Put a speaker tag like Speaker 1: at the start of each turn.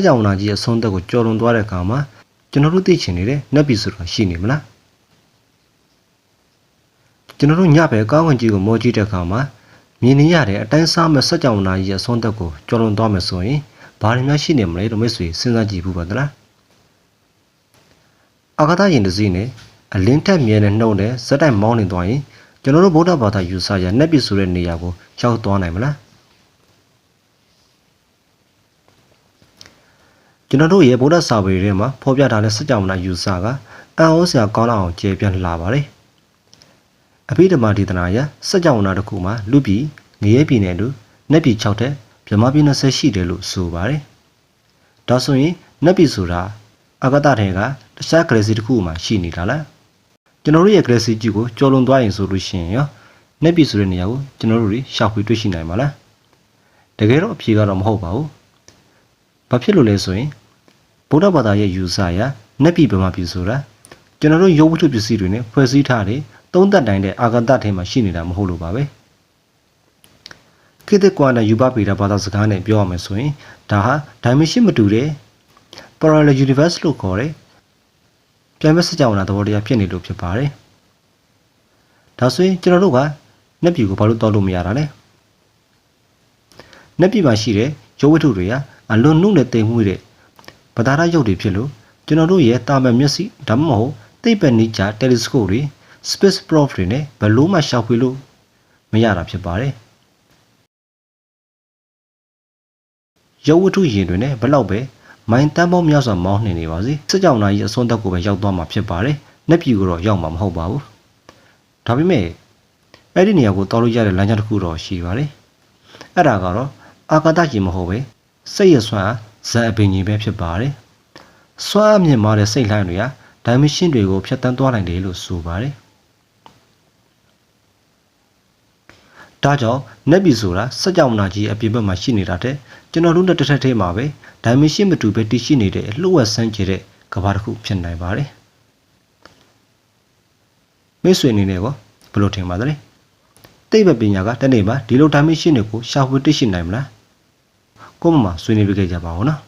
Speaker 1: ကြောင်နာကြီးအဆုံးသက်ကိုကြော်လွန်သွားတဲ့အခါမှာကျွန်တော်တို့သိချင်နေတဲ့နတ်ပြည်ဆိုတာရှိနေမလားကျွန်တော်တို့ညဘက်ကောင်းကင်ကြီးကိုမောကြည့်တဲ့အခါမှာမြင်နေရတဲ့အတိုင်းစားမဲ့စက်ကြောင်နာကြီးအဆုံးသက်ကိုကြော်လွန်သွားမယ်ဆိုရင်ဘာတွေများရှိနေမလဲလို့မိတ်ဆွေစဉ်းစားကြည့်ဘူးပါသလားအာဂါသရင်တစည်းနဲ့အလင်းထက်မြဲတဲ့နှုတ်နဲ့ဇက်တိုက်မောင်းနေသွားရင်ကျွန်တော်တို့ဗုဒ္ဓဘာသာယူဆရနတ်ပြည်ဆိုတဲ့နေရာကိုရောက်သွားနိုင်မလားကျွန်တော်တို့ရဲ့ဗုဒ္ဓစာပေထဲမှာဖော်ပြထားတဲ့စကြဝဠာယူဆကအံ့ဩစရာကောင်းအောင်ကျေပြန့်လာပါတယ်အဘိဓမ္မာဒေသနာအရစကြဝဠာတစ်ခုမှာလူပြည်ငရဲပြည်နဲ့လူနတ်ပြည်6တဲ့ဗြဟ္မာပြည်20ရှိတယ်လို့ဆိုပါတယ်ဒါဆိုရင်နတ်ပြည်ဆိုတာအာဂတထဲကတခြားဂရေစီတစ်ခုမှရှိနေတာလားကျွန်တော်တို့ရဲ့ဂရေစီကြီးကိုကျော်လွန်သွားရင်ဆိုလို့ရှိရင်ရောနတ်ပြည်ဆိုတဲ့နေရာကိုကျွန်တော်တို့ရှာဖွေတွေ့ရှိနိုင်မှာလားတကယ်တော့အဖြေကတော့မဟုတ်ပါဘူးဘာဖြစ်လို့လဲဆိုရင်ဗုဒ္ဓဘာသာရဲ့ယူဆအရနတ်ပြည်ဗမာပြည်ဆိုတာကျွန်တော်တို့ရုပ်ဝတ္ထုပစ္စည်းတွေနဲ့ဖွဲ့စည်းထားတဲ့သုံးသက်တိုင်းတဲ့အာဂတထဲမှာရှိနေတာမဟုတ်လို့ပါပဲခေတ်သစ်ကွာနဲ့ယူပပေတာဘာသာစကားနဲ့ပြောရမယ်ဆိုရင်ဒါဟာ dimension မတူတဲ့ parallel universe လို့ခေါ်တဲ့ပြန်မဲ့စကြဝဠာသဘောတရားဖြစ်နေလို့ဖြစ်ပါတယ်ဒါဆိုရင်ကျွန်တော်တို့ကနတ်ပြည်ကိုဘာလို့တောက်လို့မရတာလဲနတ်ပြည်မှာရှိတဲ့ရုပ်ဝတ္ထုတွေကအလွန်နုနဲ့တိမ်မှုတဲ့ပဒါရရုပ်တွေဖြစ်လို့ကျွန်တော်တို့ရဲ့တာမန်မျက်စိဒါမှမဟုတ်သိပ္ပံနည်းကျ telescope တွေ space probe တွေနဲ့ဘယ်လို့မှရှာဖွေလို့မရတာဖြစ်ပါတယ်ရုပ်ဝတ္ထုရင်တွေနဲ့ဘလောက်ပဲမိုင်းတန်းပေါင်းများစွာမောင်းနှင်နေပါစေစကြဝဠာကြီးအစွန်းတက်ကိုပဲရောက်သွားမှာဖြစ်ပါတယ်နက်ပြည်ကိုတော့ရောက်မှာမဟုတ်ပါဘူးဒါပေမဲ့အဲ့ဒီနေရာကိုတောက်လို့ရတဲ့လမ်းကြောင်းတစ်ခုတော့ရှိပါတယ်အဲ့ဒါကတော့အာကာသကြီးမဟုတ်ပဲစိတ်ရဆွမ်းဇန်အပင်ကြီးပဲဖြစ်ပါတယ်စွမ်းအမြင့်မားတဲ့စိတ်လှိုင်းတွေက dimension တွေကိုဖျက်ဆီးသွားနိုင်တယ်လို့ဆိုပါတယ်ဒါကြောင့်နက်ပြည်ဆိုတာစကြဝဠာကြီးအပြင်ဘက်မှာရှိနေတာတဲ့ကျွန်တော်တို့နဲ့တစ်ထပ်ထဲမှာပဲ dimension မတူပဲတည်ရှိနေတဲ့အလှဝက်ဆန်းကျတဲ့ကမ္ဘာတစ်ခုဖြစ်နိုင်ပါတယ်မိတ်ဆွေအနေနဲ့ကောဘယ်လိုထင်ပါသလဲသိပ္ပံပညာကတနေ့မှာဒီလို dimension တွေကိုရှာဖွေတွေ့ရှိနိုင်မလားကိုမမဆွေးနွေးပြခဲ့ကြပါဦးနော်